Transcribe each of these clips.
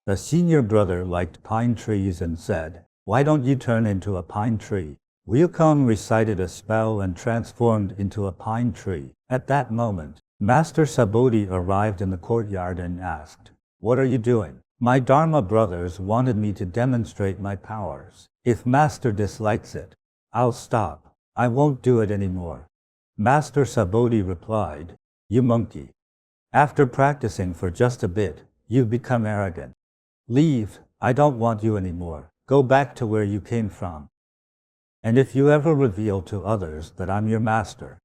The senior brother liked pine trees and said, "Why don't you turn into a pine tree?" Wukong recited a spell and transformed into a pine tree. At that moment, Master Subodhi arrived in the courtyard and asked, "What are you doing?" "My Dharma brothers wanted me to demonstrate my powers. If Master dislikes it, I'll stop. I won't do it anymore." Master Subodhi replied, "You monkey. After practicing for just a bit, you've become arrogant. Leave, I don't want you anymore. Go back to where you came from. And if you ever reveal to others that I'm your master,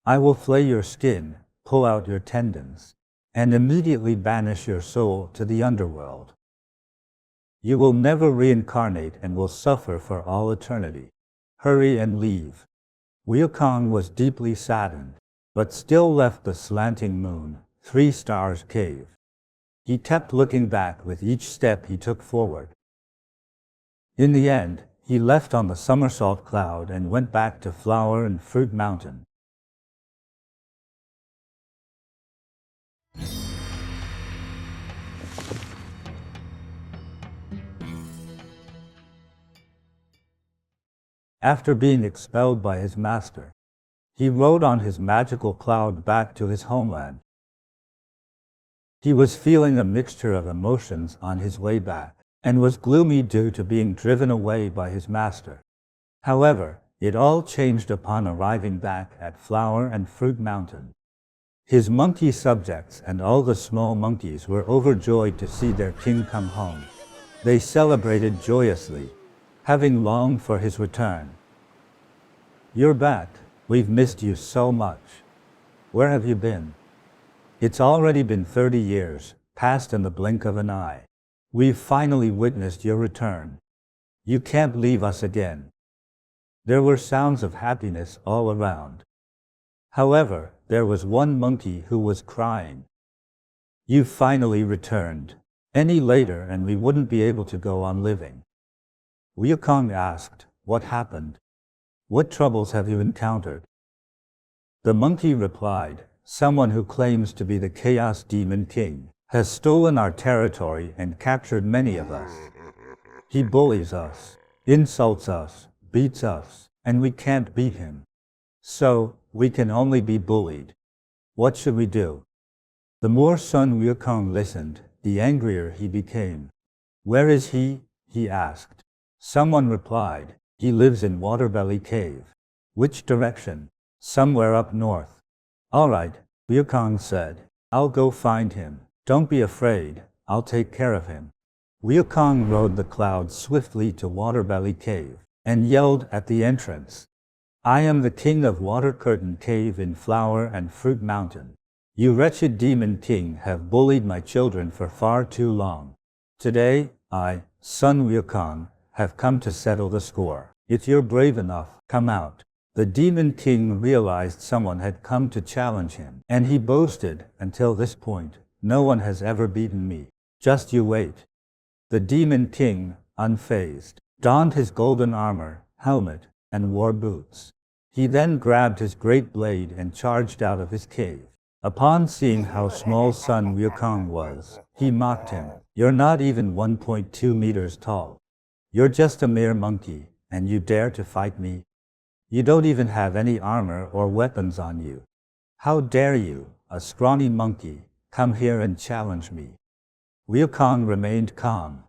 I will flay your skin, pull out your tendons, and immediately banish your soul to the underworld. You will never reincarnate and will suffer for all eternity. Hurry and leave." Wukong was deeply saddened, but still left the slanting moon, 3 stars cave. He kept looking back with each step he took forward. In the end, he left on the somersault cloud and went back to Flower and Fruit Mountain. After being expelled by his master, he rode on his magical cloud back to his homeland. He was feeling a mixture of emotions on his way back, and was gloomy due to being driven away by his master. However, it all changed upon arriving back at Flower and Fruit Mountain. His monkey subjects and all the small monkeys were overjoyed to see their king come home. They celebrated joyously, having longed for his return. "You're back. We've missed you so much. Where have you been? It's already been 30 years, passed in the blink of an eye. We've finally witnessed your return. You can't leave us again." There were sounds of happiness all around. However, there was one monkey who was crying. "You finally returned. Any later and we wouldn't be able to go on living." Wukong asked, "What happened? What troubles have you encountered?" The monkey replied, "Someone who claims to be the Chaos Demon King has stolen our territory and captured many of us. He bullies us, insults us, beats us, and we can't beat him. So, we can only be bullied. What should we do?" The more Sun Wukong listened, the angrier he became. "Where is he?" he asked. Someone replied, "He lives in Waterbelly Cave." "Which direction?" "Somewhere up north." "All right," Wukong said. "I'll go find him. Don't be afraid, I'll take care of him." Wukong rode the cloud swiftly to Waterbelly Cave, and yelled at the entrance, "I am the king of Water Curtain Cave in Flower and Fruit Mountain. You wretched demon king have bullied my children for far too long. Today, I, Sun Wukong, have come to settle the score. If you're brave enough, come out." The demon king realized someone had come to challenge him, and he boasted, "Until this point, no one has ever beaten me. Just you wait." The demon king, unfazed, donned his golden armor, helmet, and wore boots. He then grabbed his great blade and charged out of his cave. Upon seeing how small Sun Wukong was, he mocked him. "You're not even 1.2 meters tall. You're just a mere monkey, and you dare to fight me? You don't even have any armor or weapons on you. How dare you, a scrawny monkey, come here and challenge me?" Wukong remained calm.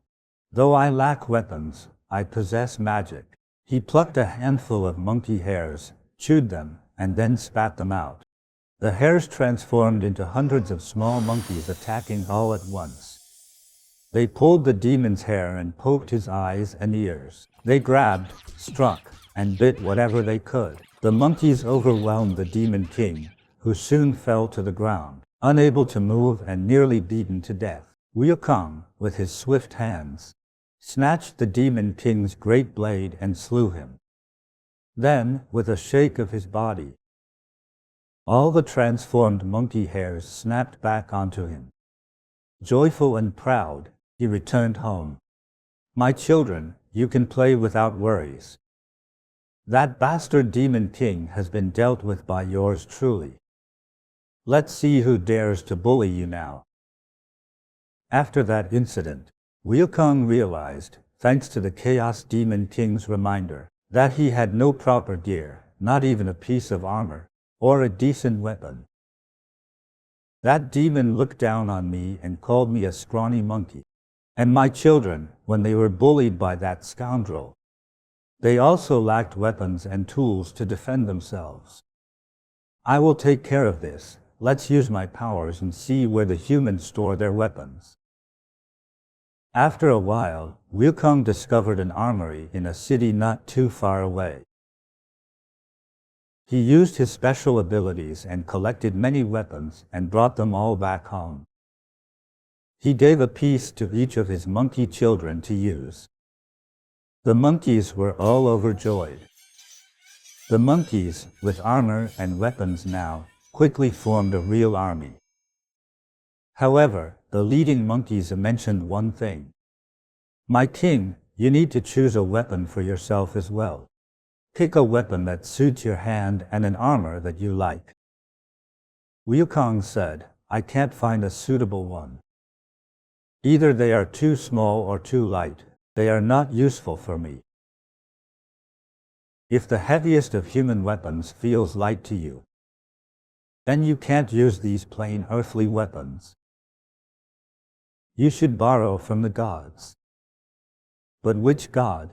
"Though I lack weapons, I possess magic." He plucked a handful of monkey hairs, chewed them, and then spat them out. The hairs transformed into hundreds of small monkeys attacking all at once. They pulled the demon's hair and poked his eyes and ears. They grabbed, struck, and bit whatever they could. The monkeys overwhelmed the demon king, who soon fell to the ground, unable to move and nearly beaten to death. Wukong, with his swift hands, snatched the demon king's great blade and slew him. Then, with a shake of his body, all the transformed monkey hairs snapped back onto him. Joyful and proud, he returned home. "My children, you can play without worries. That bastard demon king has been dealt with by yours truly. Let's see who dares to bully you now." After that incident, Wukong realized, thanks to the Chaos Demon King's reminder, that he had no proper gear, not even a piece of armor, or a decent weapon. That demon looked down on me and called me a scrawny monkey. And my children, when they were bullied by that scoundrel. They also lacked weapons and tools to defend themselves. I will take care of this. Let's use my powers and see where the humans store their weapons. After a while, Wukong discovered an armory in a city not too far away. He used his special abilities and collected many weapons and brought them all back home. He gave a piece to each of his monkey children to use. The monkeys were all overjoyed. The monkeys, with armor and weapons now, quickly formed a real army. However, the leading monkeys mentioned one thing. My king, you need to choose a weapon for yourself as well. Pick a weapon that suits your hand and an armor that you like. Wukong said, I can't find a suitable one. Either they are too small or too light. They are not useful for me. If the heaviest of human weapons feels light to you, then you can't use these plain earthly weapons. You should borrow from the gods. But which god?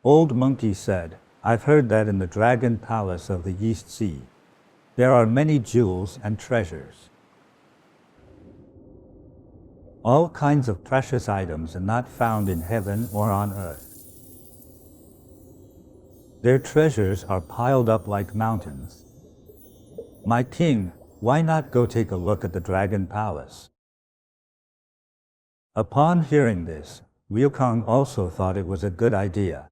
Old Monkey said, I've heard that in the Dragon Palace of the East Sea, there are many jewels and treasures. All kinds of precious items are not found in heaven or on earth. Their treasures are piled up like mountains. My king, why not go take a look at the Dragon Palace? Upon hearing this, Wukong also thought it was a good idea.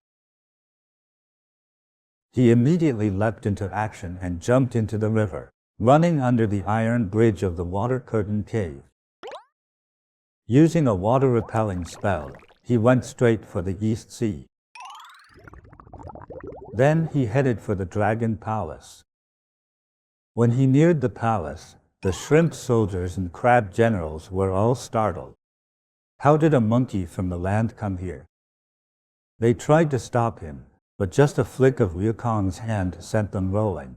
He immediately leapt into action and jumped into the river, running under the iron bridge of the water curtain cave. Using a water-repelling spell, he went straight for the East Sea. Then he headed for the Dragon Palace. When he neared the palace, the shrimp soldiers and crab generals were all startled. How did a monkey from the land come here? They tried to stop him, but just a flick of Wukong's hand sent them rolling.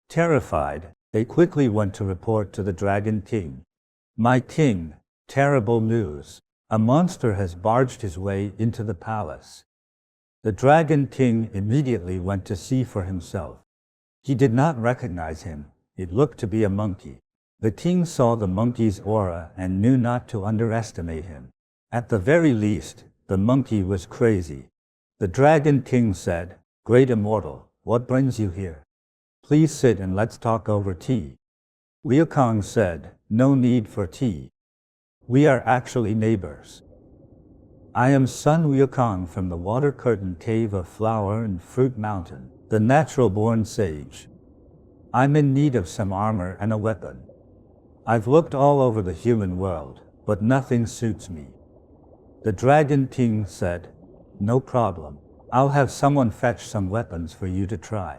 Terrified, they quickly went to report to the Dragon King. My king, terrible news. A monster has barged his way into the palace. The Dragon King immediately went to see for himself. He did not recognize him. It looked to be a monkey. The king saw the monkey's aura and knew not to underestimate him. At the very least, the monkey was crazy. The Dragon King said, Great Immortal, what brings you here? Please sit and let's talk over tea. Wukong said, No need for tea. We are actually neighbors. I am Sun Wukong from the Water Curtain Cave of Flower and Fruit Mountain, the natural-born sage. I'm in need of some armor and a weapon. I've looked all over the human world, but nothing suits me. The Dragon King said, No problem. I'll have someone fetch some weapons for you to try.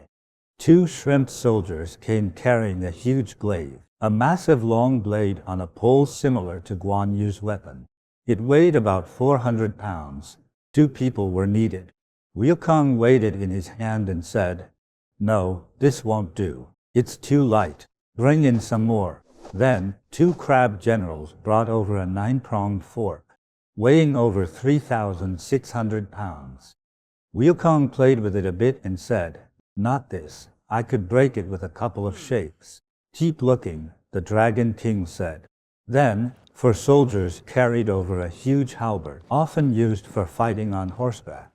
2 shrimp soldiers came carrying a huge glaive, a massive long blade on a pole similar to Guan Yu's weapon. It weighed about 400 pounds. 2 people were needed. Wukong weighed it in his hand and said, No, this won't do. It's too light. Bring in some more. Then, 2 crab generals brought over a 9-pronged fork, weighing over 3,600 pounds. Wukong played with it a bit and said, Not this. I could break it with a couple of shakes. Keep looking, the Dragon King said. Then, 4 soldiers carried over a huge halberd, often used for fighting on horseback.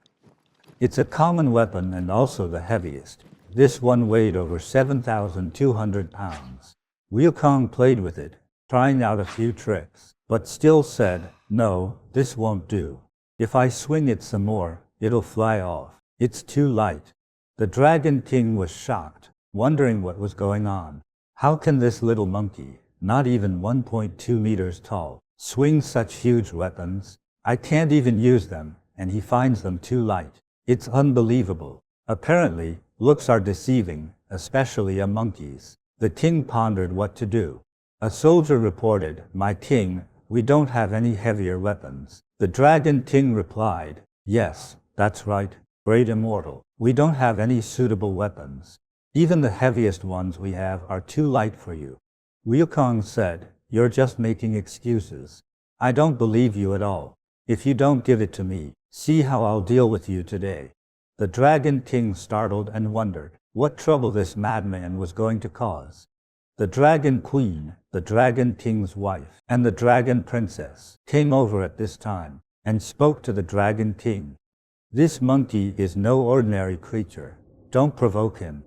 It's a common weapon and also the heaviest. This one weighed over 7,200 pounds. Wukong played with it, trying out a few tricks, but still said, No, this won't do. If I swing it some more, it'll fly off. It's too light. The Dragon King was shocked, wondering what was going on. How can this little monkey, not even 1.2 meters tall, swing such huge weapons? I can't even use them, and he finds them too light. It's unbelievable. Apparently, looks are deceiving, especially a monkey's. The king pondered what to do. A soldier reported, "My king, we don't have any heavier weapons." The dragon king replied, "Yes, that's right, great immortal. We don't have any suitable weapons. Even the heaviest ones we have are too light for you." Wukong said, "You're just making excuses. I don't believe you at all. If you don't give it to me, see how I'll deal with you today." The dragon king startled and wondered what trouble this madman was going to cause. The dragon queen, the dragon king's wife, and the dragon princess came over at this time and spoke to the dragon king. "This monkey is no ordinary creature. Don't provoke him.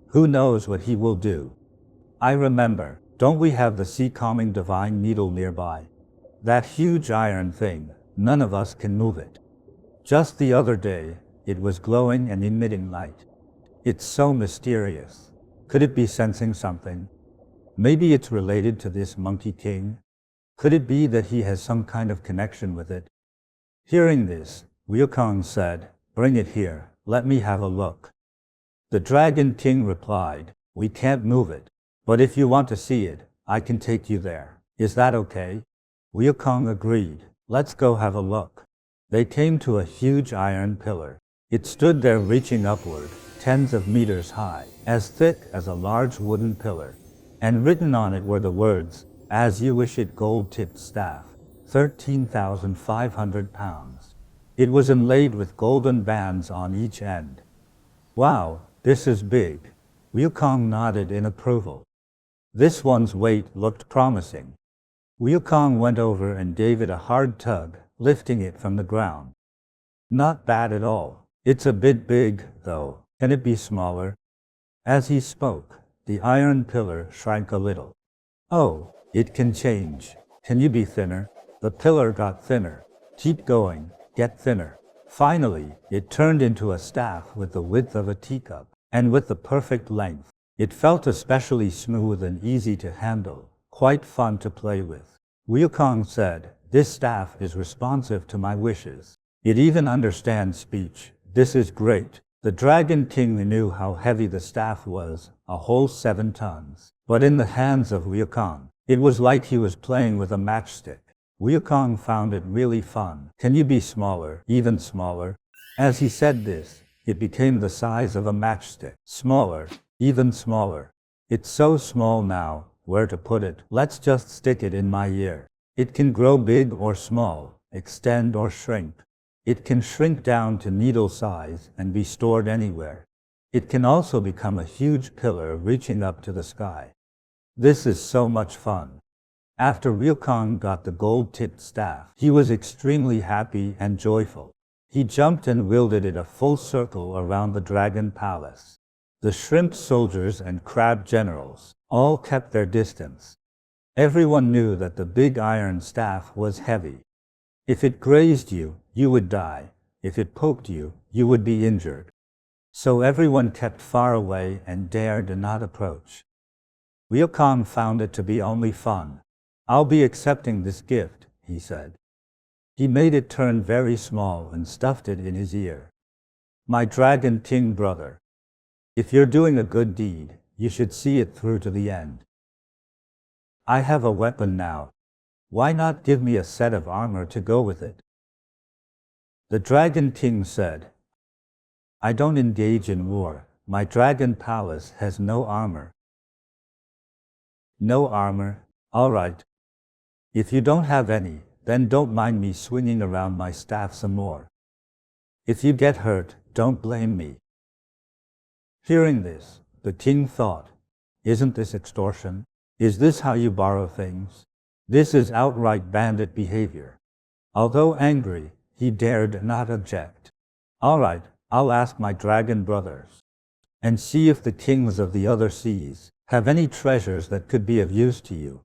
Who knows what he will do? I remember, don't we have the sea-calming divine needle nearby? That huge iron thing, none of us can move it. Just the other day, it was glowing and emitting light. It's so mysterious. Could it be sensing something? Maybe it's related to this monkey king? Could it be that he has some kind of connection with it?" Hearing this, Wukong said, "Bring it here, let me have a look." The dragon king replied, "We can't move it, but if you want to see it, I can take you there. Is that okay?" Wukong agreed. "Let's go have a look." They came to a huge iron pillar. It stood there reaching upward, tens of meters high, as thick as a large wooden pillar, and written on it were the words, "As you wish it, gold-tipped staff, 13,500 pounds. It was inlaid with golden bands on each end. "Wow, this is big." Wukong nodded in approval. This one's weight looked promising. Wukong went over and gave it a hard tug, lifting it from the ground. "Not bad at all. It's a bit big, though. Can it be smaller?" As he spoke, the iron pillar shrank a little. "Oh, it can change. Can you be thinner?" The pillar got thinner. "Keep going, get thinner." Finally, it turned into a staff with the width of a teacup, and with the perfect length. It felt especially smooth and easy to handle, quite fun to play with. Wukong said, "This staff is responsive to my wishes. It even understands speech. This is great." The dragon king knew how heavy the staff was, a whole 7 tons. But in the hands of Wukong, it was like he was playing with a matchstick. Wukong found it really fun. "Can you be smaller, even smaller?" As he said this, it became the size of a matchstick. Smaller, even smaller. "It's so small now, where to put it? Let's just stick it in my ear. It can grow big or small, extend or shrink. It can shrink down to needle size and be stored anywhere. It can also become a huge pillar reaching up to the sky. This is so much fun." After Wukong got the gold-tipped staff, he was extremely happy and joyful. He jumped and wielded it a full circle around the dragon palace. The shrimp soldiers and crab generals all kept their distance. Everyone knew that the big iron staff was heavy. If it grazed you, you would die. If it poked you, you would be injured. So everyone kept far away and dared not approach. Wukong found it to be only fun. "I'll be accepting this gift," he said. He made it turn very small and stuffed it in his ear. "My dragon king brother, if you're doing a good deed, you should see it through to the end. I have a weapon now. Why not give me a set of armor to go with it?" The dragon king said, "I don't engage in war. My dragon palace has no armor." "No armor? All right. If you don't have any, then don't mind me swinging around my staff some more. If you get hurt, don't blame me." Hearing this, the king thought, "Isn't this extortion? Is this how you borrow things? This is outright bandit behavior." Although angry, he dared not object. "All right, I'll ask my dragon brothers and see if the kings of the other seas have any treasures that could be of use to you."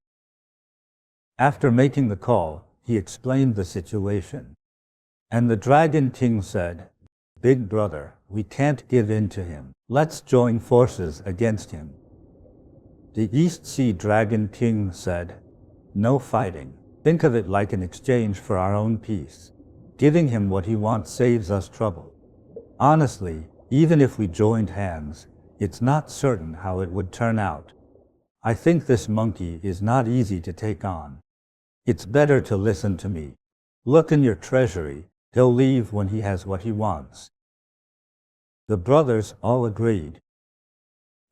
After making the call, he explained the situation. And the dragon king said, "Big brother, we can't give in to him. Let's join forces against him." The East Sea Dragon King said, "No fighting. Think of it like an exchange for our own peace. Giving him what he wants saves us trouble. Honestly, even if we joined hands, it's not certain how it would turn out. I think this monkey is not easy to take on. It's better to listen to me. Look in your treasury. He'll leave when he has what he wants. The brothers all agreed.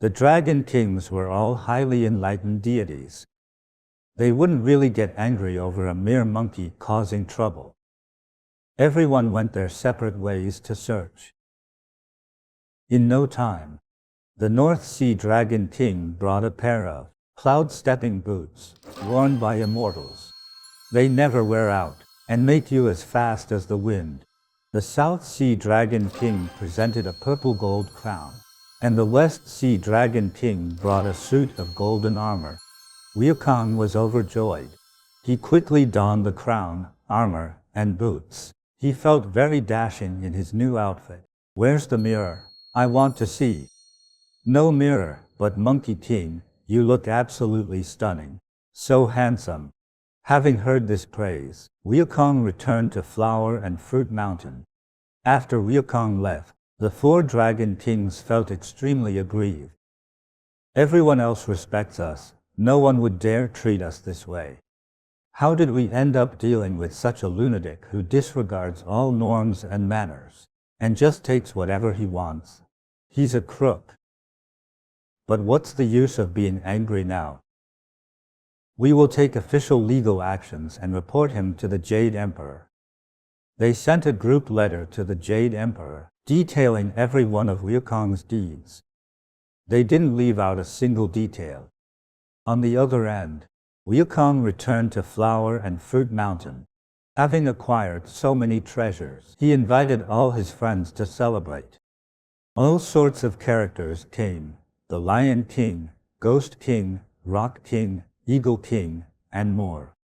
The dragon kings were all highly enlightened deities. They wouldn't really get angry over a mere monkey causing trouble. Everyone went their separate ways to search. In no time, the North Sea Dragon King brought a pair of cloud-stepping boots worn by immortals. They never wear out and make you as fast as the wind. The South Sea Dragon King presented a purple gold crown, and the West Sea Dragon King brought a suit of golden armor. Wukong was overjoyed. He quickly donned the crown, armor, and boots. He felt very dashing in his new outfit. Where's the mirror? I want to see. No mirror, but Monkey King, you look absolutely stunning. So handsome. Having heard this praise, Wukong returned to Flower and Fruit Mountain. After Wukong left, the 4 Dragon Kings felt extremely aggrieved. Everyone else respects us. No one would dare treat us this way. How did we end up dealing with such a lunatic who disregards all norms and manners, and just takes whatever he wants? He's a crook. But what's the use of being angry now? We will take official legal actions and report him to the Jade Emperor. They sent a group letter to the Jade Emperor, detailing every one of Wukong's deeds. They didn't leave out a single detail. On the other end, Wukong returned to Flower and Fruit Mountain. Having acquired so many treasures, he invited all his friends to celebrate. All sorts of characters came: the Lion King, Ghost King, Rock King, Eagle King, and more.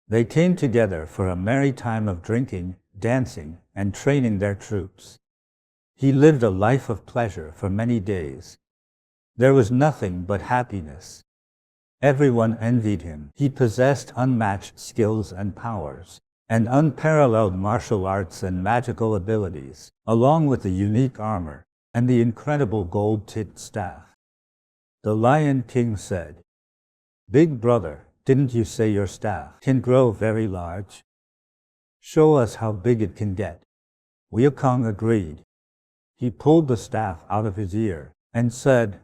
They came together for a merry time of drinking, dancing, and training their troops. He lived a life of pleasure for many days. There was nothing but happiness. Everyone envied him. He possessed unmatched skills and powers, and unparalleled martial arts and magical abilities, along with the unique armor and the incredible gold-tipped staff. The Lion King said, "Big brother, didn't you say your staff can grow very large? Show us how big it can get." Wukong agreed. He pulled the staff out of his ear and said,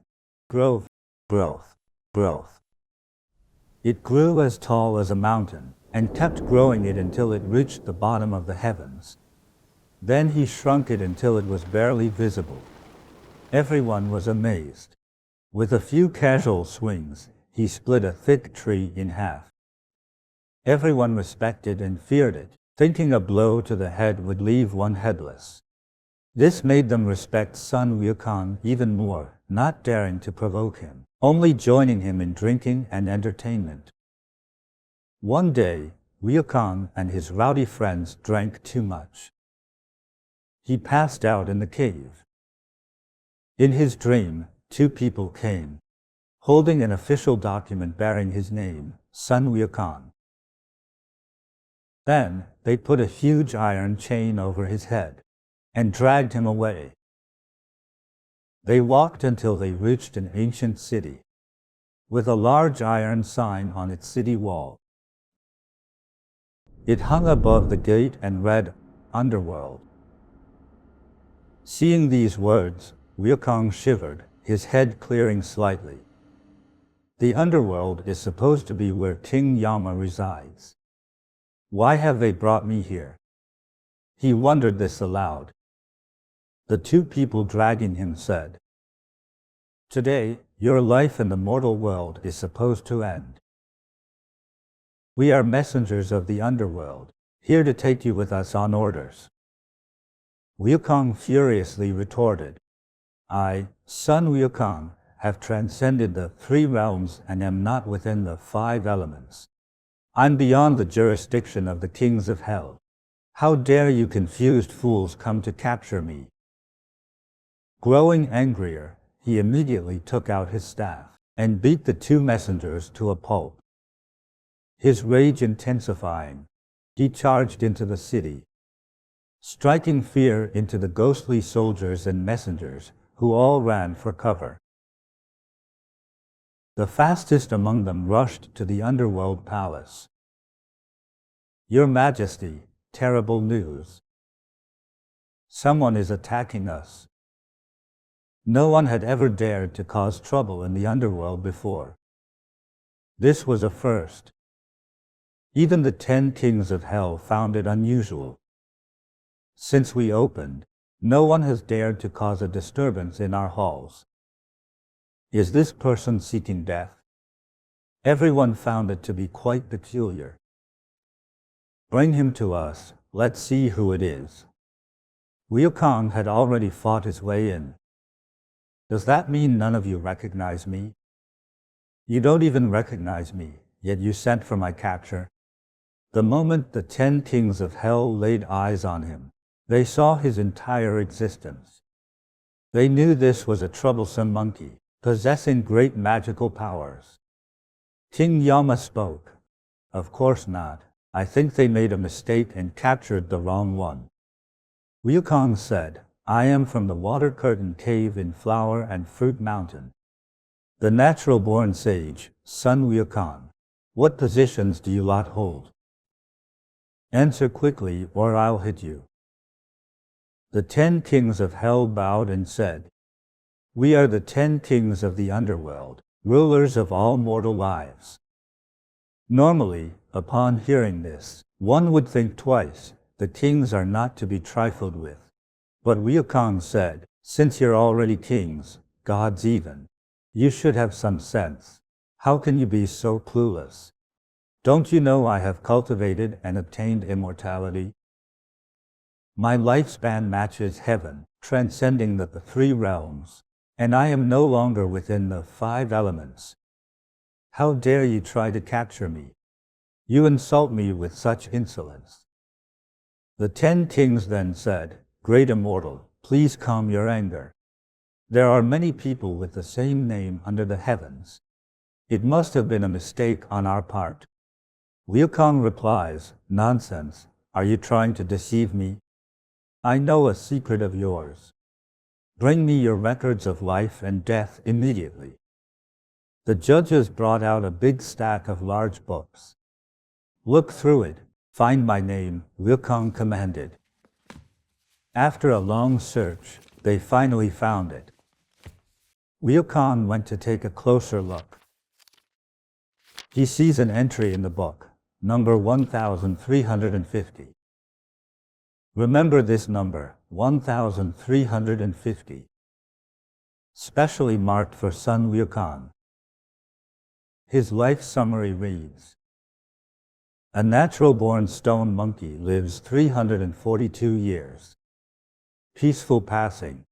"Growth, growth, growth." It grew as tall as a mountain, and kept growing it until it reached the bottom of the heavens. Then he shrunk it until it was barely visible. Everyone was amazed. With a few casual swings, he split a thick tree in half. Everyone respected and feared it, thinking a blow to the head would leave one headless. This made them respect Sun Wukong even more, not daring to provoke him, only joining him in drinking and entertainment. One day, Wukong and his rowdy friends drank too much. He passed out in the cave. In his dream, 2 people came, holding an official document bearing his name, Sun Wukong. Then, they put a huge iron chain over his head and dragged him away. They walked until they reached an ancient city, with a large iron sign on its city wall. It hung above the gate and read, "Underworld." Seeing these words, Wukong shivered, his head clearing slightly. The Underworld is supposed to be where King Yama resides. Why have they brought me here? He wondered this aloud. The 2 people dragging him said, "Today, your life in the mortal world is supposed to end. We are messengers of the Underworld, here to take you with us on orders." Wukong furiously retorted, "I, Sun Wukong, have transcended the 3 realms and am not within the 5 elements. I'm beyond the jurisdiction of the kings of hell. How dare you confused fools come to capture me?" Growing angrier, he immediately took out his staff and beat the 2 messengers to a pulp. His rage intensifying, he charged into the city, striking fear into the ghostly soldiers and messengers, who all ran for cover. The fastest among them rushed to the Underworld palace. "Your Majesty, terrible news. Someone is attacking us." No one had ever dared to cause trouble in the Underworld before. This was a first. Even the 10 kings of hell found it unusual. Since we opened, no one has dared to cause a disturbance in our halls. Is this person seeking death? Everyone found it to be quite peculiar. Bring him to us, let's see who it is. Wukong had already fought his way in. Does that mean none of you recognize me? You don't even recognize me, yet you sent for my capture. The moment the 10 kings of hell laid eyes on him, they saw his entire existence. They knew this was a troublesome monkey, possessing great magical powers. King Yama spoke. Of course not. I think they made a mistake and captured the wrong one. Wukong said, I am from the Water Curtain Cave in Flower and Fruit Mountain. The natural-born sage, Sun Wukong. What positions do you lot hold? Answer quickly or I'll hit you. The 10 kings of hell bowed and said, We are the 10 kings of the Underworld, rulers of all mortal lives. Normally, upon hearing this, one would think twice. The kings are not to be trifled with. But Wukong said, Since you're already kings, gods even, you should have some sense. How can you be so clueless? Don't you know I have cultivated and obtained immortality? My lifespan matches heaven, transcending the 3 realms, and I am no longer within the 5 elements. How dare you try to capture me? You insult me with such insolence. The 10 kings then said, Great Immortal, please calm your anger. There are many people with the same name under the heavens. It must have been a mistake on our part. Wukong replies, Nonsense, are you trying to deceive me? I know a secret of yours. Bring me your records of life and death immediately. The judges brought out a big stack of large books. Look through it, find my name, Wukong commanded. After a long search, they finally found it. Wukong went to take a closer look. He sees an entry in the book, number 1350. Remember this number, 1350. Specially marked for Sun Wukong. His life summary reads, A natural-born stone monkey lives 342 years. Peaceful passing.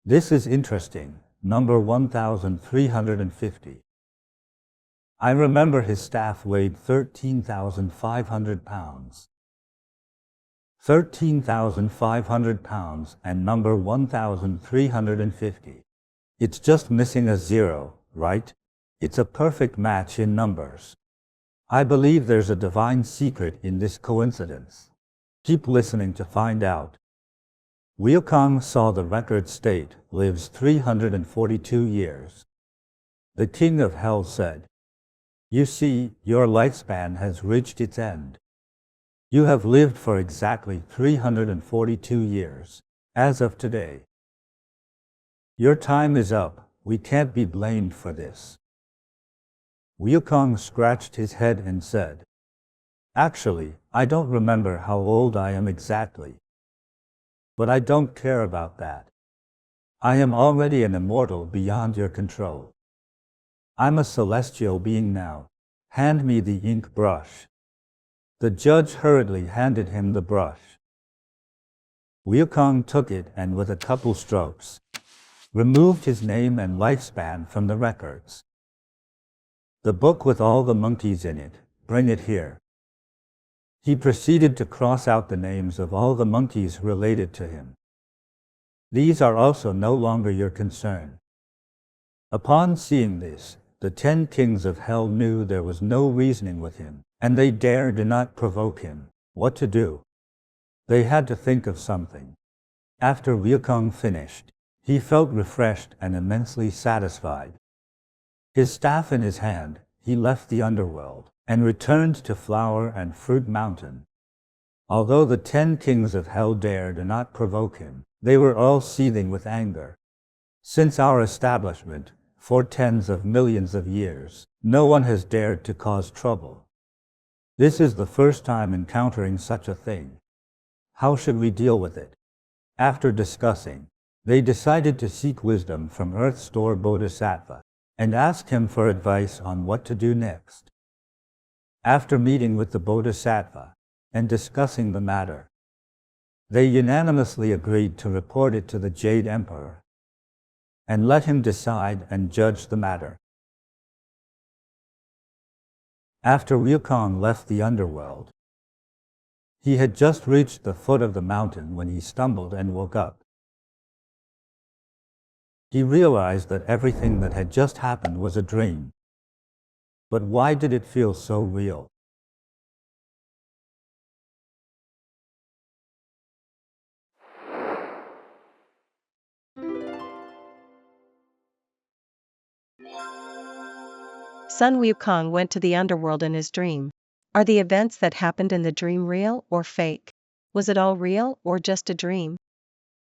This is interesting, number 1350. I remember his staff weighed 13,500 pounds. 13,500 pounds and number 1350. It's just missing a 0, right? It's a perfect match in numbers. I believe there's a divine secret in this coincidence. Keep listening to find out. Wukong saw the record state, lives 342 years. The king of hell said, You see, your lifespan has reached its end. You have lived for exactly 342 years, as of today. Your time is up, we can't be blamed for this. Wukong scratched his head and said, Actually, I don't remember how old I am exactly. But I don't care about that. I am already an immortal beyond your control. I'm a celestial being now. Hand me the ink brush. The judge hurriedly handed him the brush. Wukong took it and with a couple strokes, removed his name and lifespan from the records. The book with all the monkeys in it, bring it here. He proceeded to cross out the names of all the monkeys related to him. These are also no longer your concern. Upon seeing this, the 10 kings of hell knew there was no reasoning with him, and they dared not provoke him. What to do? They had to think of something. After Wukong finished, he felt refreshed and immensely satisfied. His staff in his hand, he left the Underworld and returned to Flower and Fruit Mountain. Although the 10 kings of hell dared not provoke him, they were all seething with anger. Since our establishment, for tens of millions of years, no one has dared to cause trouble. This is the first time encountering such a thing. How should we deal with it? After discussing, they decided to seek wisdom from Earth Store Bodhisattva and ask him for advice on what to do next. After meeting with the Bodhisattva and discussing the matter, they unanimously agreed to report it to the Jade Emperor and let him decide and judge the matter. After Wukong left the Underworld, he had just reached the foot of the mountain when he stumbled and woke up. He realized that everything that had just happened was a dream. But why did it feel so real? Sun Wukong went to the underworld in his dream. Are the events that happened in the dream real or fake? Was it all real or just a dream?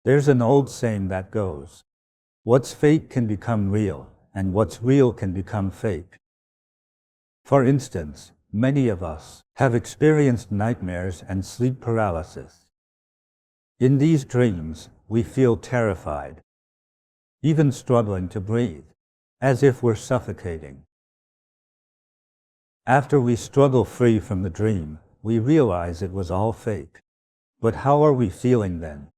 There's an old saying that goes, what's fake can become real, and what's real can become fake. For instance, many of us have experienced nightmares and sleep paralysis. In these dreams, we feel terrified, even struggling to breathe, as if we're suffocating. After we struggle free from the dream, we realize it was all fake. But how are we feeling then?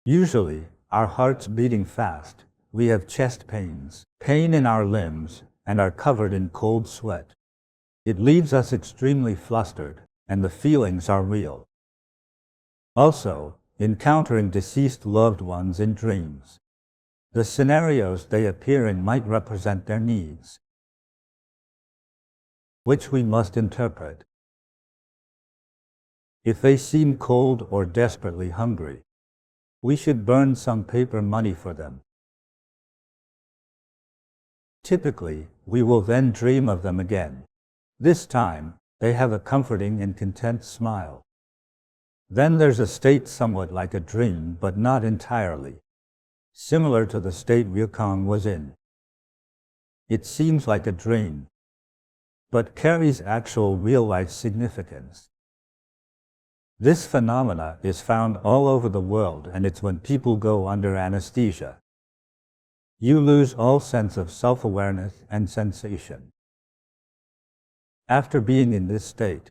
Usually, our heart's beating fast, we have chest pains, pain in our limbs, and are covered in cold sweat. It leaves us extremely flustered, and the feelings are real. Also, encountering deceased loved ones in dreams. The scenarios they appear in might represent their needs, which we must interpret. If they seem cold or desperately hungry, we should burn some paper money for them. Typically, we will then dream of them again. This time, they have a comforting and content smile. Then there's a state somewhat like a dream, but not entirely, similar to the state Wukong was in. It seems like a dream, but carries actual real-life significance. This phenomena is found all over the world, and it's when people go under anesthesia. You lose all sense of self-awareness and sensation. After being in this state,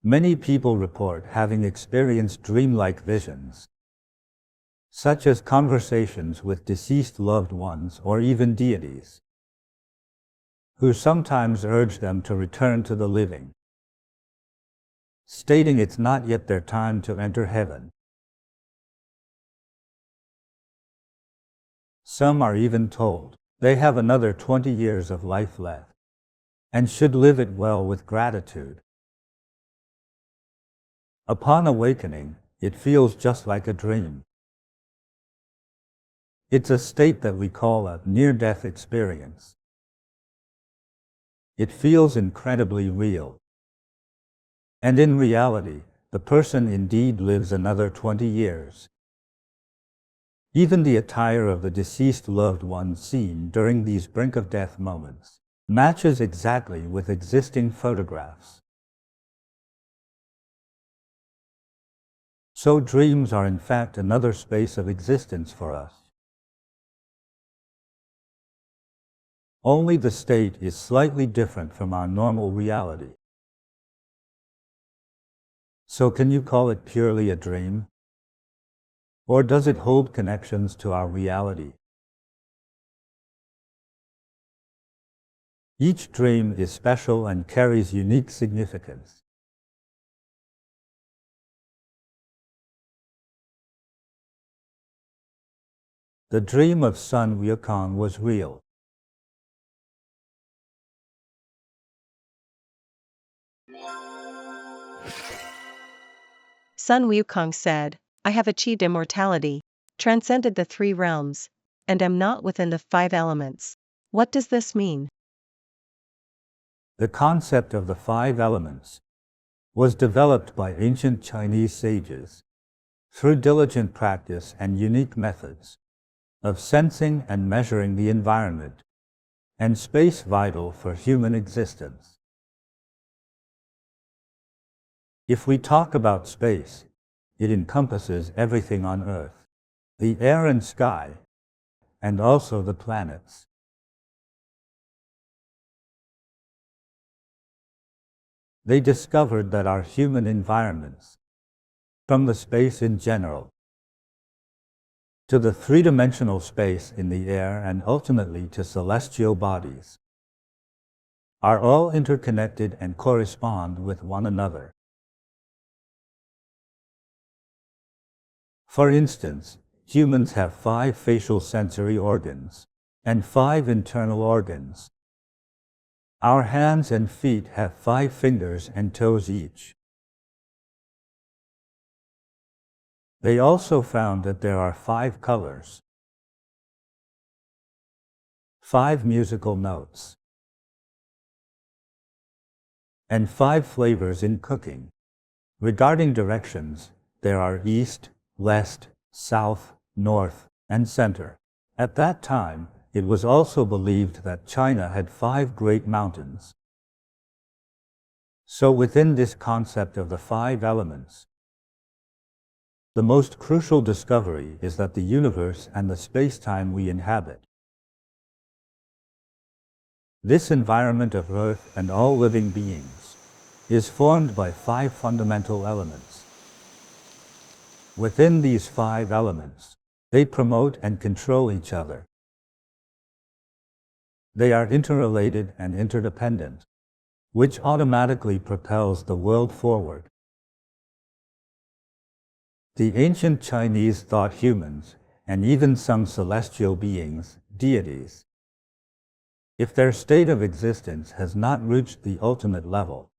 many people report having experienced dreamlike visions, such as conversations with deceased loved ones or even deities, who sometimes urge them to return to the living, stating it's not yet their time to enter heaven. Some are even told they have another 20 years of life left and should live it well with gratitude. Upon awakening, it feels just like a dream. It's a state that we call a near-death experience. It feels incredibly real. And in reality, the person indeed lives another 20 years. Even the attire of the deceased loved one seen during these brink-of-death moments matches exactly with existing photographs. So dreams are in fact another space of existence for us. Only the state is slightly different from our normal reality. So can you call it purely a dream? Or does it hold connections to our reality? Each dream is special and carries unique significance. The dream of Sun Wukong was real. Sun Wukong said, I have achieved immortality, transcended the 3 realms, and am not within the 5 elements. What does this mean? The concept of the 5 elements was developed by ancient Chinese sages through diligent practice and unique methods of sensing and measuring the environment and space vital for human existence. If we talk about space, it encompasses everything on Earth, the air and sky, and also the planets. They discovered that our human environments, from the space in general, to the three-dimensional space in the air and ultimately to celestial bodies, are all interconnected and correspond with one another. For instance, humans have 5 facial sensory organs and 5 internal organs. Our hands and feet have 5 fingers and toes each. They also found that there are 5 colors, 5 musical notes, and 5 flavors in cooking. Regarding directions, there are east, west, south, north, and center. At that time, it was also believed that China had 5 great mountains. So within this concept of the 5 elements, the most crucial discovery is that the universe and the space-time we inhabit, this environment of Earth and all living beings, is formed by 5 fundamental elements. Within these 5 elements, they promote and control each other. They are interrelated and interdependent, which automatically propels the world forward. The ancient Chinese thought humans, and even some celestial beings, deities, if their state of existence has not reached the ultimate level,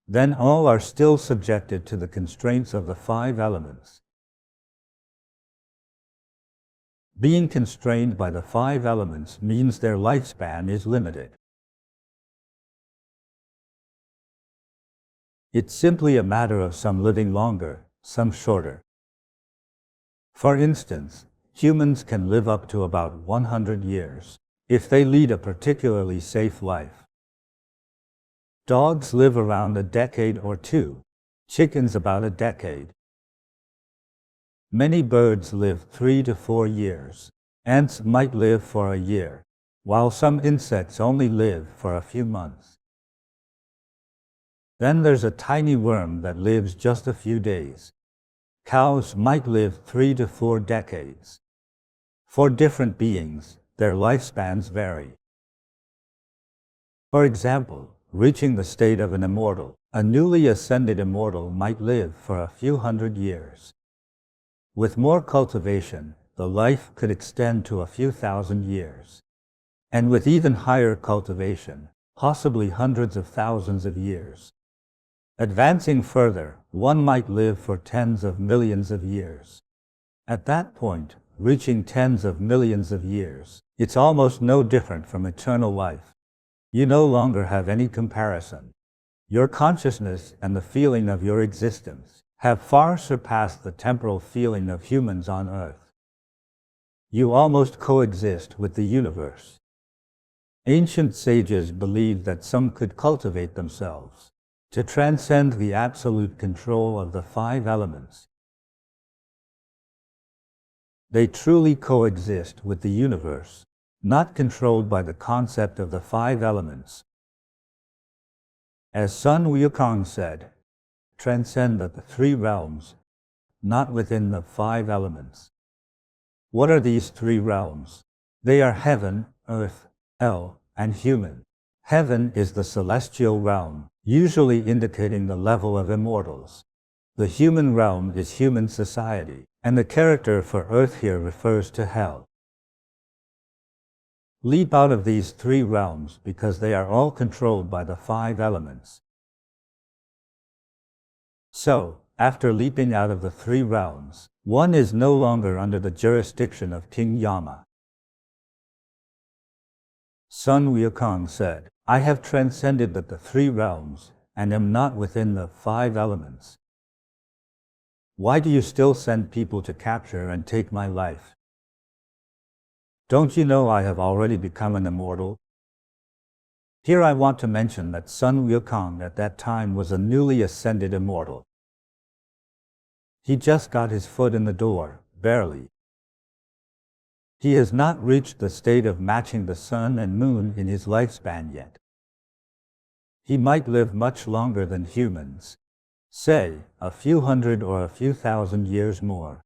then all are still subjected to the constraints of the 5 elements. Being constrained by the 5 elements means their lifespan is limited. It's simply a matter of some living longer, some shorter. For instance, humans can live up to about 100 years if they lead a particularly safe life. Dogs live around a decade or 2, chickens about a decade. Many birds live 3 to 4 years. Ants might live for a year, while some insects only live for a few months. Then there's a tiny worm that lives just a few days. Cows might live 3 to 4 decades. For different beings, their lifespans vary. For example, reaching the state of an immortal, a newly ascended immortal might live for a few hundred years. With more cultivation, the life could extend to a few thousand years. And with even higher cultivation, possibly hundreds of thousands of years. Advancing further, one might live for tens of millions of years. At that point, reaching tens of millions of years, it's almost no different from eternal life. You no longer have any comparison. Your consciousness and the feeling of your existence have far surpassed the temporal feeling of humans on Earth. You almost coexist with the universe. Ancient sages believed that some could cultivate themselves to transcend the absolute control of the 5 elements. They truly coexist with the universe, not controlled by the concept of the 5 elements. As Sun Wukong said, transcend the 3 realms, not within the 5 elements. What are these 3 realms? They are heaven, earth, hell, and human. Heaven is the celestial realm, usually indicating the level of immortals. The human realm is human society, and the character for earth here refers to hell. Leap out of these 3 realms because they are all controlled by the 5 elements. So, after leaping out of the 3 realms, One is no longer under the jurisdiction of King Yama. Sun Wukong said, I have transcended the three realms and am not within the 5 elements. Why do you still send people to capture and take my life? Don't you know I have already become an immortal? Here I want to mention that Sun Wukong at that time was a newly ascended immortal. He just got his foot in the door, barely. He has not reached the state of matching the sun and moon in his lifespan yet. He might live much longer than humans, say, a few hundred or a few thousand years more.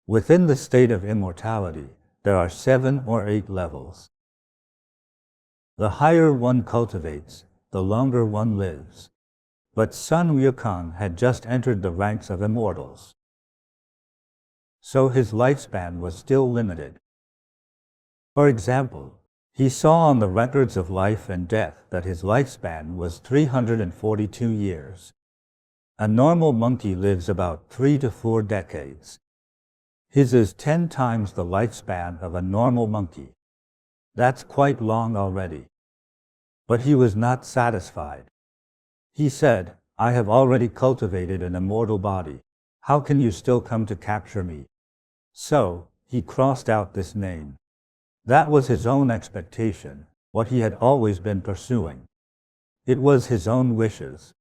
Within the state of immortality, there are 7 or 8 levels. The higher one cultivates, the longer one lives. But Sun Wukong had just entered the ranks of immortals, so his lifespan was still limited. For example, he saw on the records of life and death that his lifespan was 342 years. A normal monkey lives about 3 to 4 decades. His is 10 times the lifespan of a normal monkey. That's quite long already. But he was not satisfied. He said, I have already cultivated an immortal body. How can you still come to capture me? So, he crossed out this name. That was his own expectation, what he had always been pursuing. It was his own wishes.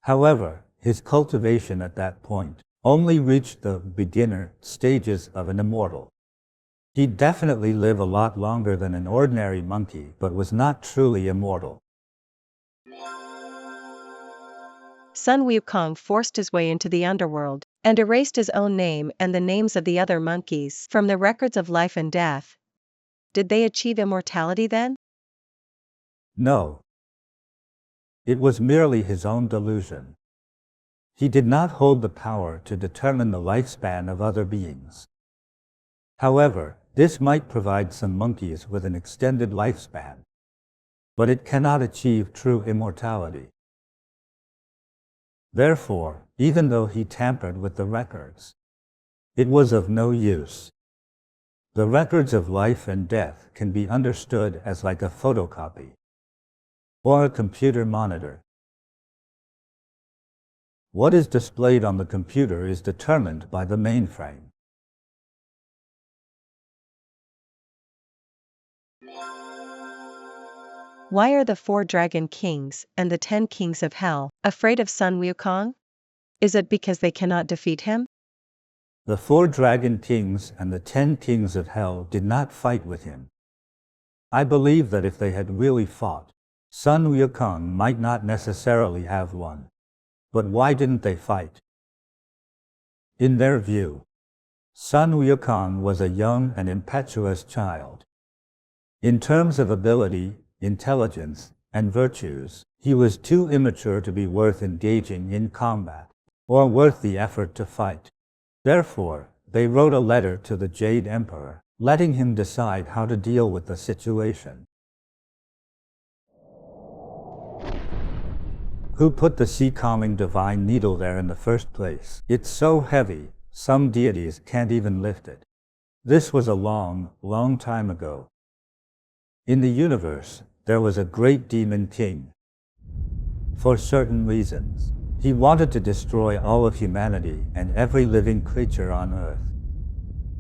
However, his cultivation at that point only reached the beginner stages of an immortal. He'd definitely live a lot longer than an ordinary monkey, but was not truly immortal. Sun Wukong forced his way into the underworld, and erased his own name and the names of the other monkeys from the records of life and death. Did they achieve immortality then? No. It was merely his own delusion. He did not hold the power to determine the lifespan of other beings. However, this might provide some monkeys with an extended lifespan, but it cannot achieve true immortality. Therefore, even though he tampered with the records, it was of no use. The records of life and death can be understood as like a photocopy or a computer monitor. What is displayed on the computer is determined by the mainframe. Why are the 4 dragon kings and the 10 kings of hell afraid of Sun Wukong? Is it because they cannot defeat him? The 4 dragon kings and the 10 kings of hell did not fight with him. I believe that if they had really fought, Sun Wukong might not necessarily have won. But why didn't they fight? In their view, Sun Wukong was a young and impetuous child. In terms of ability, intelligence, and virtues, he was too immature to be worth engaging in combat, or worth the effort to fight. Therefore, they wrote a letter to the Jade Emperor, letting him decide how to deal with the situation. Who put the sea-calming divine needle there in the first place? It's so heavy, some deities can't even lift it. This was a long, long time ago. In the universe, there was a great demon king. For certain reasons, he wanted to destroy all of humanity and every living creature on Earth.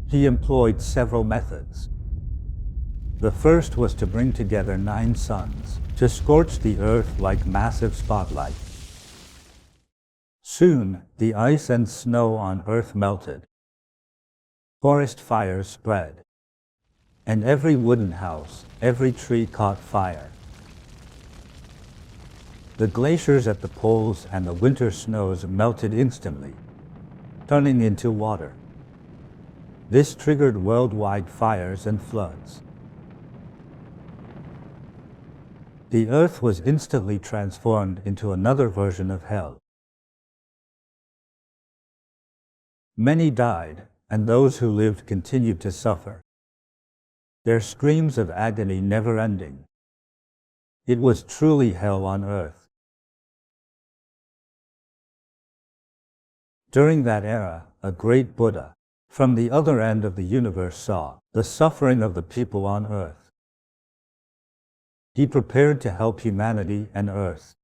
He employed several methods. The first was to bring together 9 suns, to scorch the earth like massive spotlight. Soon, the ice and snow on Earth melted. Forest fires spread. And every wooden house, every tree caught fire. The glaciers at the poles and the winter snows melted instantly, turning into water. This triggered worldwide fires and floods. The earth was instantly transformed into another version of hell. Many died, and those who lived continued to suffer. Their screams of agony never ending. It was truly hell on earth. During that era, a great Buddha, from the other end of the universe saw the suffering of the people on earth. He prepared to help humanity and earth,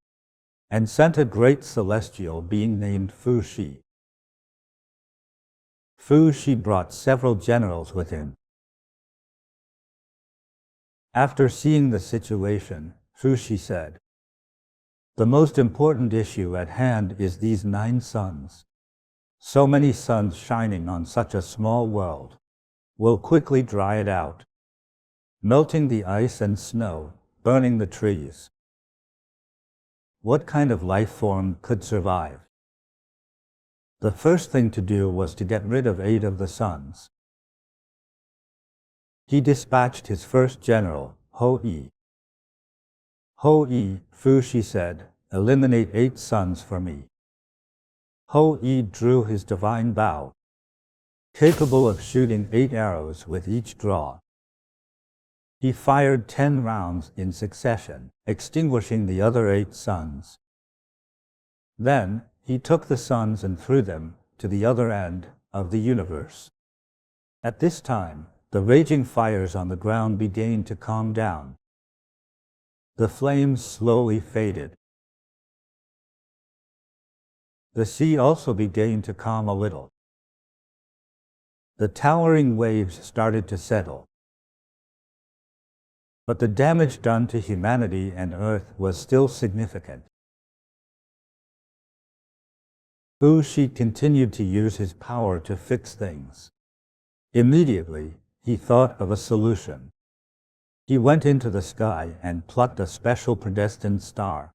and sent a great celestial being named Fu Shi. Fu Shi brought several generals with him. After seeing the situation, Fu Shi said, "The most important issue at hand is these 9 suns. So many suns shining on such a small world will quickly dry it out, melting the ice and snow, burning the trees. What kind of life form could survive?" The first thing to do was to get rid of 8 of the suns. He dispatched his first general, Ho-Yi. "Ho-Yi," Fu Shi said, "eliminate 8 suns for me." Ho-Yi drew his divine bow, capable of shooting 8 arrows with each draw. He fired 10 rounds in succession, extinguishing the other 8 suns. Then, he took the suns and threw them to the other end of the universe. At this time, the raging fires on the ground began to calm down. The flames slowly faded. The sea also began to calm a little. The towering waves started to settle. But the damage done to humanity and earth was still significant. Fu Shi continued to use his power to fix things. Immediately, he thought of a solution. He went into the sky and plucked a special predestined star.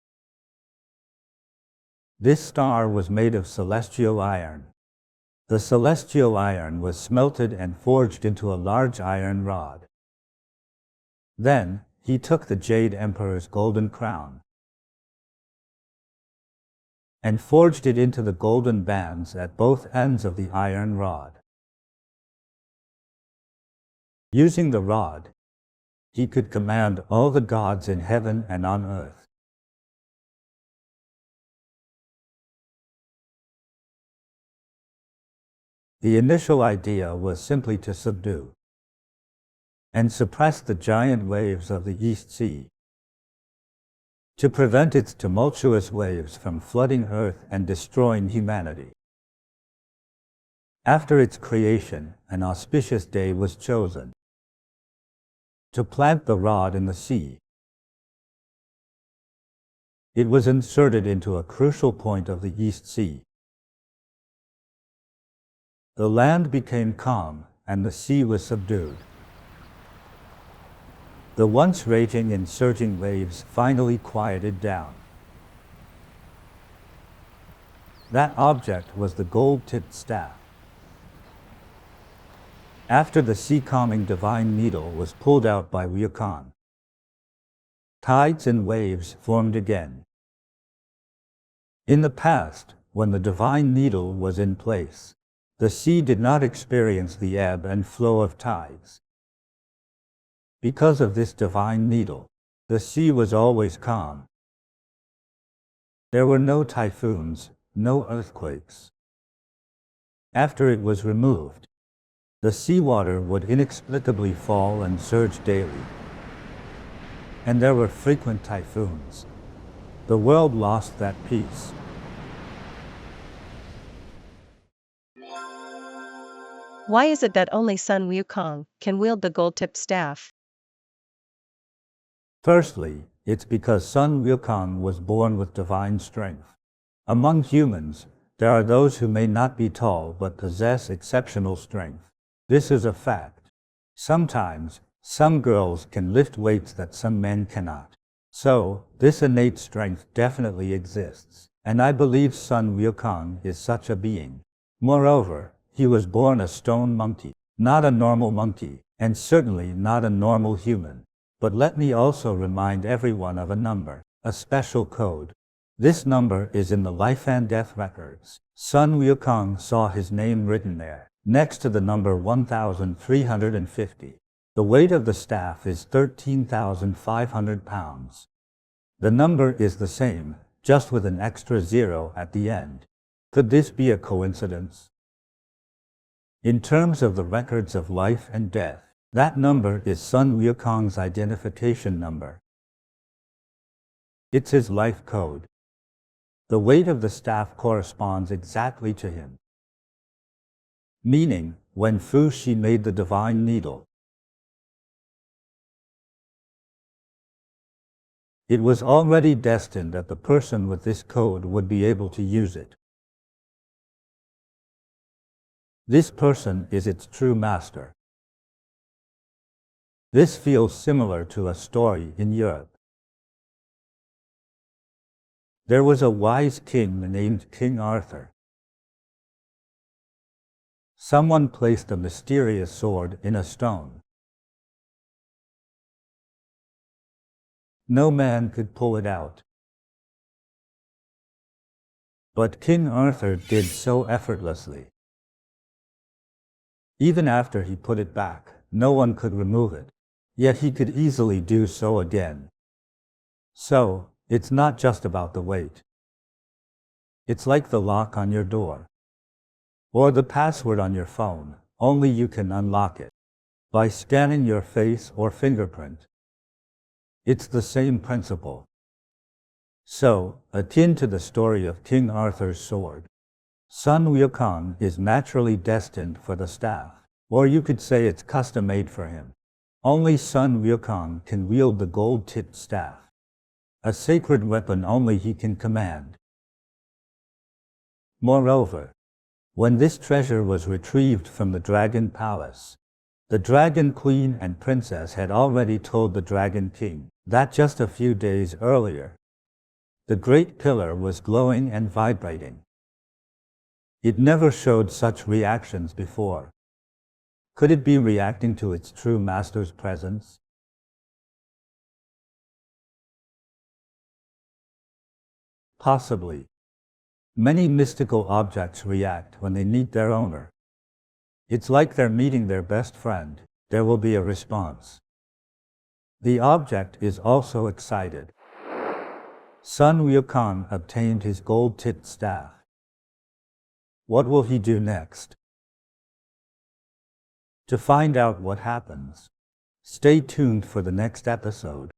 This star was made of celestial iron. The celestial iron was smelted and forged into a large iron rod. Then, he took the Jade Emperor's golden crown and forged it into the golden bands at both ends of the iron rod. Using the rod, he could command all the gods in heaven and on earth. The initial idea was simply to subdue and suppress the giant waves of the East Sea, to prevent its tumultuous waves from flooding earth and destroying humanity. After its creation, an auspicious day was chosen to plant the rod in the sea. It was inserted into a crucial point of the East Sea. The land became calm, and the sea was subdued. The once raging and surging waves finally quieted down. That object was the gold-tipped staff. After the sea-calming divine needle was pulled out by Wukong, tides and waves formed again. In the past, when the divine needle was in place, the sea did not experience the ebb and flow of tides. Because of this divine needle, the sea was always calm. There were no typhoons, no earthquakes. After it was removed, the seawater would inexplicably fall and surge daily. And there were frequent typhoons. The world lost that peace. Why is it that only Sun Wukong can wield the gold-tipped staff? Firstly, it's because Sun Wukong was born with divine strength. Among humans, there are those who may not be tall but possess exceptional strength. This is a fact. Sometimes, some girls can lift weights that some men cannot. So, this innate strength definitely exists, and I believe Sun Wukong is such a being. Moreover, he was born a stone monkey, not a normal monkey, and certainly not a normal human. But let me also remind everyone of a number, a special code. This number is in the life and death records. Sun Wukong saw his name written there, next to the number 1350. The weight of the staff is 13,500 pounds. The number is the same, just with an extra 0 at the end. Could this be a coincidence? In terms of the records of life and death, that number is Sun Wukong's identification number. It's his life code. The weight of the staff corresponds exactly to him. Meaning, when Fu Shi made the divine needle, it was already destined that the person with this code would be able to use it. This person is its true master. This feels similar to a story in Europe. There was a wise king named King Arthur. Someone placed a mysterious sword in a stone. No man could pull it out. But King Arthur did so effortlessly. Even after he put it back, no one could remove it. Yet he could easily do so again. So, it's not just about the weight. It's like the lock on your door, or the password on your phone, only you can unlock it by scanning your face or fingerprint. It's the same principle. So, akin to the story of King Arthur's sword, Sun Wukong is naturally destined for the staff, or you could say it's custom-made for him. Only Sun Wukong can wield the gold-tipped staff, a sacred weapon only he can command. Moreover, when this treasure was retrieved from the Dragon Palace, the Dragon Queen and Princess had already told the Dragon King that just a few days earlier, the Great Pillar was glowing and vibrating. It never showed such reactions before. Could it be reacting to its true master's presence? Possibly. Many mystical objects react when they meet their owner. It's like they're meeting their best friend. There will be a response. The object is also excited. Sun Wukong obtained his gold-tipped staff. What will he do next? To find out what happens, stay tuned for the next episode.